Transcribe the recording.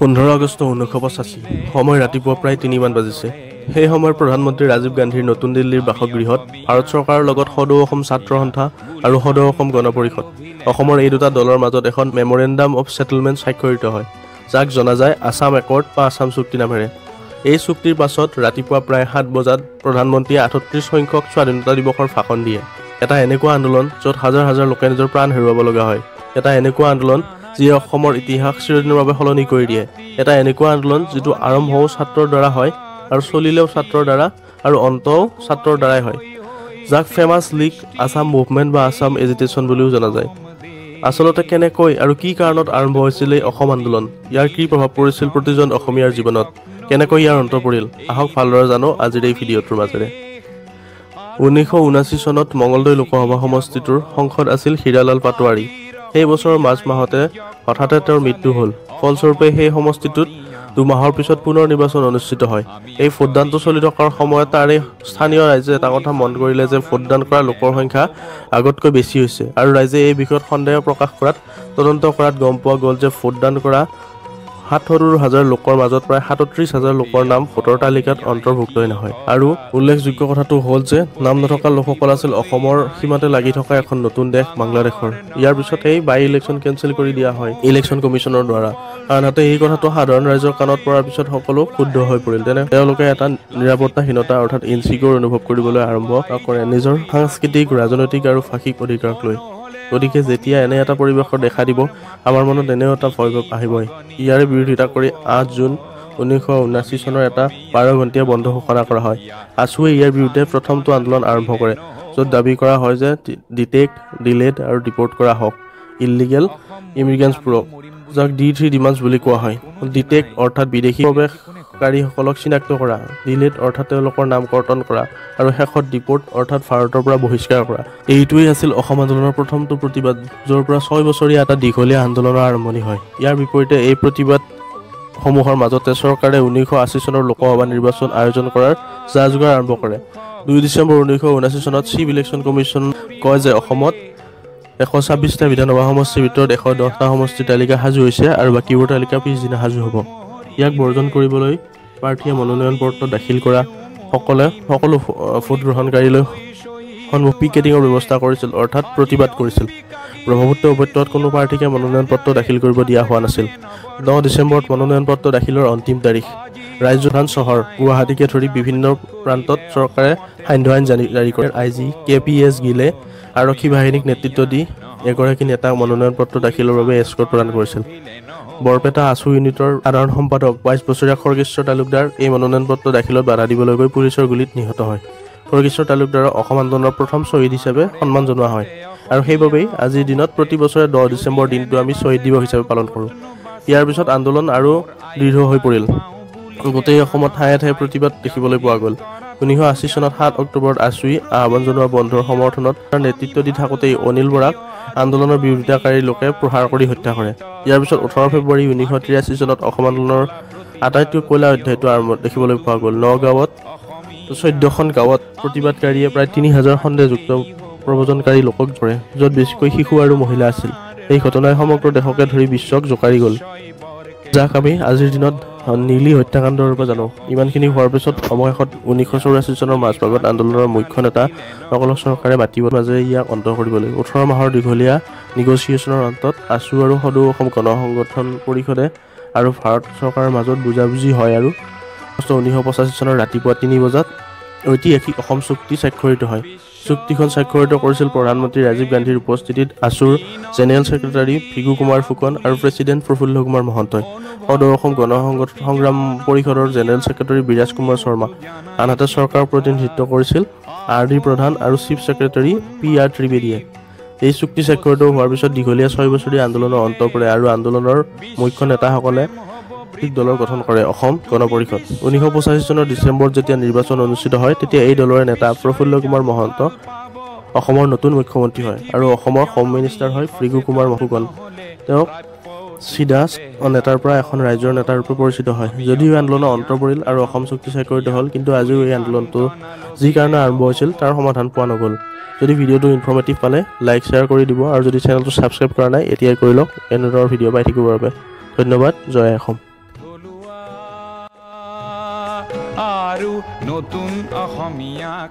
15 আগষ্ট 1985 সময় ৰাতিপুৱা প্ৰায় 3 মান বাজিছে। সেই সময়ৰ প্ৰধানমন্ত্ৰী ৰাজীৱ গান্ধীৰ নতুন দিল্লীৰ বাসগৃহত ভাৰত চৰকাৰৰ লগত সদৌ অসম ছাত্ৰ সন্থা আৰু সদৌ অসম গণ পৰিষদ অসমৰ এই দুটা দলৰ মাজত এখন মেমৰেণ্ডাম অফ সেটেলমেণ্ট স্বাক্ষৰিত হয়, যাক জনা যায় আসাম একৰ্ড বা আসাম চুক্তি নামেৰে। এই চুক্তিৰ পাছত ৰাতিপুৱা প্ৰায় 7 বজাত প্ৰধানমন্ত্ৰীয়ে 38 সংখ্যক স্বাধীনতা দিৱসৰ ভাষণ দিয়ে। এটা এনেকুৱা আন্দোলন য'ত হাজাৰ হাজাৰ লোকে নিজৰ প্ৰাণ হেৰুৱাব লগা হয়। এটা এনেকুৱা আন্দোলন যিয়ে অসমৰ ইতিহাস চিৰদিনৰ বাবে সলনি কৰি দিয়ে। এটা এনেকুৱা আন্দোলন যিটো আৰম্ভও ছাত্ৰৰ দ্বাৰা হয় আৰু চলিলেও ছাত্ৰৰ দ্বাৰা আৰু অন্তও ছাত্ৰৰ দ্বাৰাই হয়, যাক ফেমাছ লীগ আসাম মুভমেণ্ট বা আসাম এজিটেশ্যন বুলিও জনা যায়। আচলতে কেনেকৈ আৰু কি কাৰণত আৰম্ভ হৈছিল এই অসম আন্দোলন, ইয়াৰ কি প্ৰভাৱ পৰিছিল প্ৰতিজন অসমীয়াৰ জীৱনত, কেনেকৈ ইয়াৰ অন্ত পৰিল, আহক ভালদৰে জানো আজিৰ এই ভিডিঅ'টোৰ মাজেৰে। 1979 চনত মঙলদৈ লোকসভা সমষ্টিটোৰ সংসদ আছিল হীৰালাল পাটোৱাৰী। সেই বছৰৰ মাৰ্চ মাহতে হঠাতে তেওঁৰ মৃত্যু হ'ল। ফলস্বৰূপে সেই সমষ্টিটোত 2 মাহৰ পিছত পুনৰ নিৰ্বাচন অনুষ্ঠিত হয়। এই ভোটদানটো চলি থকাৰ সময়ত তাৰে স্থানীয় ৰাইজে এটা কথা মন কৰিলে যে ভোটদান কৰা লোকৰ সংখ্যা আগতকৈ বেছি হৈছে, আৰু ৰাইজে এই বিষয়ত সন্দেহ প্ৰকাশ কৰাত তদন্ত কৰাত গম পোৱা গ'ল যে ভোটদান কৰা ৭০,০০০ লোকৰ মাজত প্ৰায় ৩৭,০০০ লোকৰ নাম ভোটৰ তালিকাত অন্তৰ্ভুক্তই নহয়। আৰু উল্লেখযোগ্য কথাটো হ'ল যে নাম নথকা লোকসকল আছিল অসমৰ সীমাতে লাগি থকা এখন নতুন দেশ বাংলাদেশৰ। ইয়াৰ পিছতেই বাই ইলেকশ্যন কেঞ্চেল কৰি দিয়া হয় ইলেকশ্যন কমিশ্যনৰ দ্বাৰা। আনহাতে এই কথাটো সাধাৰণ ৰাইজৰ কাণত পৰাৰ পিছত সকলো ক্ষুব্ধ হৈ পৰিল। তেওঁলোকে এটা নিৰাপত্তাহীনতা অৰ্থাৎ ইনচিকিউৰ অনুভৱ কৰিবলৈ আৰম্ভ কৰে নিজৰ সাংস্কৃতিক, ৰাজনৈতিক আৰু ভাষিক অধিকাৰক লৈ। গতিকে যেতিয়া এনে এটা পৰিৱেশৰ দেখা দিব, আমাৰ মনত এনেও এটা ভয় আহিবই। ইয়াৰে বিৰোধিতা কৰি 8 জুন 1979 চনৰ এটা 12 ঘণ্টীয়া বন্ধ ঘোষণা কৰা হয়। আছুৱে ইয়াৰ বিৰুদ্ধে প্ৰথমটো আন্দোলন আৰম্ভ কৰে, য'ত দাবী কৰা হয় যে ডিটেক্ট, ডিলেড আৰু ডিপৰ্ট কৰা হওক ইলিগেল ইমিগ্ৰেণ্টছবোৰক, যাক D3 ডিমাণ্ডছ বুলি কোৱা হয়। ডিটেক্ট অৰ্থাৎ বিদেশী প্ৰৱেশকাৰীসকলক চিনাক্ত কৰা, ডিলেড অৰ্থাৎ তেওঁলোকৰ নাম কৰ্তন কৰা, আৰু শেষত ডিপৰ্ট অৰ্থাৎ ভাৰতৰ পৰা বহিষ্কাৰ কৰা। এইটোৱেই আছিল অসম আন্দোলনৰ প্ৰথমটো প্ৰতিবাদ, য'ৰ পৰা 6 বছৰীয়া এটা দীঘলীয়া আন্দোলনৰ আৰম্ভণি হয়। ইয়াৰ বিপৰীতে এই প্ৰতিবাদসমূহৰ মাজতে চৰকাৰে 1980 চনৰ লোকসভা নিৰ্বাচন আয়োজন কৰাৰ যা-যোগাৰ আৰম্ভ কৰে। 2 ডিচেম্বৰ 1979 চনত চিফ ইলেকশ্যন কমিশ্যন কয় যে অসমত 126টা বিধানসভা সমষ্টিৰ ভিতৰত 110টা সমষ্টিৰ তালিকা সাজু হৈছে আৰু বাকীবোৰ তালিকা পিছদিনা সাজু হ'ব। ইয়াক বৰ্জন কৰিবলৈ প্ৰাৰ্থীয়ে মনোনয়ন পত্ৰ দাখিল কৰা সকলো ভোট গ্ৰহণকাৰীলৈ পিকেটিঙৰ ব্যৱস্থা কৰিছিল, অৰ্থাৎ প্ৰতিবাদ কৰিছিল। ব্ৰহ্মপুত্ৰ উপত্যকাত কোনো প্ৰাৰ্থীকে মনোনয়ন পত্ৰ দাখিল কৰিব দিয়া হোৱা নাছিল। 9 ডিচেম্বৰত মনোনয়ন পত্ৰ দাখিলৰ অন্তিম তাৰিখ। ৰাজ্যধানী চহৰ গুৱাহাটীকে ধৰি বিভিন্ন প্ৰান্তত চৰকাৰে সান্ধ্য আইন জাৰি কৰে। IG KPS গিলে আৰক্ষী বাহিনীক নেতৃত্ব দি এগৰাকী নেতাক মনোনয়ন পত্ৰ দাখিলৰ বাবে এস্কৰ্ট প্ৰদান কৰিছিল। বৰপেটা আছু ইউনিটৰ সাধাৰণ সম্পাদক 22 বছৰীয়া খৰ্গেশ্বৰ তালুকদাৰ এই মনোনয়ন পত্ৰ দাখিলত বাধা দিবলৈ গৈ পুলিচৰ গুলীত নিহত হয়। খৰ্গেশ্বৰ তালুকদাৰক অসম আন্দোলনৰ প্ৰথম শ্বহীদ হিচাপে সন্মান জনোৱা হয়, আৰু সেইবাবেই আজিৰ দিনত প্ৰতি বছৰে 10 ডিচেম্বৰ দিনটো আমি শ্বহীদ দিৱস হিচাপে পালন কৰোঁ। ইয়াৰ পিছত আন্দোলন আৰু দৃঢ় হৈ পৰিল। গোটেই অসমত ঠায়ে ঠায়ে প্ৰতিবাদ দেখিবলৈ পোৱা গ'ল। 1980 চনত 7 অক্টোবৰত আছুই আহ্বান জনোৱা বন্ধৰ সমৰ্থনত নেতৃত্ব দি থাকোঁতেই অনিল বৰাক আন্দোলনৰ বিৰোধিতাকাৰী লোকে প্ৰহাৰ কৰি হত্যা কৰে। ইয়াৰ পিছত 18 ফেব্ৰুৱাৰী 1983 চনত অসম আন্দোলনৰ আটাইতকৈ কয়লা অধ্যায়টো আৰম্ভ দেখিবলৈ পোৱা গ'ল। 9 গাঁৱত 14খন গাঁৱত প্ৰতিবাদকাৰীয়ে প্ৰায় 3000 সন্দেহযুক্ত প্ৰব্ৰজনকাৰী লোকক ধৰে, য'ত বেছিকৈ শিশু আৰু মহিলা আছিল। এই ঘটনাই সমগ্ৰ দেশকে ধৰি বিশ্বক জোকাৰি গ'ল, যাক আমি আজিৰ দিনত নীলি হত্যাকাণ্ডৰ ৰূপে জানো। ইমানখিনি হোৱাৰ পিছত অৱশেষত 1984 চনৰ মাজভাগত আন্দোলনৰ মুখ্য নেতা সকলো চৰকাৰে মাতিবৰ মাজেৰে ইয়াক অন্ত কৰিবলৈ 18 মাহৰ দীঘলীয়া নিগচিয়েশ্যনৰ অন্তত আছু আৰু সদৌ অসম গণ সংগঠন পৰিষদে আৰু ভাৰত চৰকাৰৰ মাজত বুজাবুজি হয়, আৰু 1985 চনৰ ৰাতিপুৱা 3 বজাত ঐতিহাসিক অসম চুক্তি স্বাক্ষৰিত হয়। চুক্তিখন স্বাক্ষৰিত কৰিছিল প্ৰধানমন্ত্ৰী ৰাজীৱ গান্ধীৰ উপস্থিতিত আছুৰ জেনেৰেল ছেক্ৰেটাৰী ভিগু কুমাৰ ফুকন আৰু প্ৰেছিডেণ্ট প্ৰফুল্ল কুমাৰ মহন্তই, সদৌ অসম গণ সংগ্ৰাম পৰিষদৰ জেনেৰেল ছেক্ৰেটাৰী বিৰাজ কুমাৰ শৰ্মা। আনহাতে চৰকাৰৰ প্ৰতিনিধিত্ব কৰিছিল RD প্ৰধান আৰু চিফ ছেক্ৰেটাৰী PR ত্ৰিবেদীয়ে। এই চুক্তি স্বাক্ষৰিত হোৱাৰ পিছত দীঘলীয়া 6 বছৰীয়া আন্দোলনৰ অন্ত পৰে, আৰু আন্দোলনৰ মুখ্য নেতাসকলে দলৰ গঠন কৰে অসম গণ পৰিষদ। 1985 চনৰ ডিচেম্বৰত যেতিয়া নিৰ্বাচন অনুষ্ঠিত হয়, তেতিয়া এই দলৰে নেতা প্ৰফুল্ল কুমাৰ মহন্ত অসমৰ নতুন মুখ্যমন্ত্ৰী হয়, আৰু অসমৰ হোম মিনিষ্টাৰ হয় ভৃগু কুমাৰ ফুকন। তেওঁক চিধা নেতাৰ পৰা এখন ৰাজ্যৰ নেতাৰ ৰূপে পৰিচিত হয়। যদিও আন্দোলনৰ অন্ত পৰিল আৰু অসম চুক্তি স্বাক্ষৰিত হ'ল, কিন্তু আজিও এই আন্দোলনটো যি কাৰণে আৰম্ভ হৈছিল তাৰ সমাধান পোৱা নগ'ল। যদি ভিডিঅ'টো ইনফৰ্মেটিভ পালে লাইক শ্বেয়াৰ কৰি দিব, আৰু যদি চেনেলটো ছাবস্ক্ৰাইব কৰা নাই এতিয়াই কৰি লওক এনেধৰণৰ ভিডিঅ' পাই থাকিবৰ বাবে। ধন্যবাদ। জয় অসম। আৰু নতুন অসমীয়াক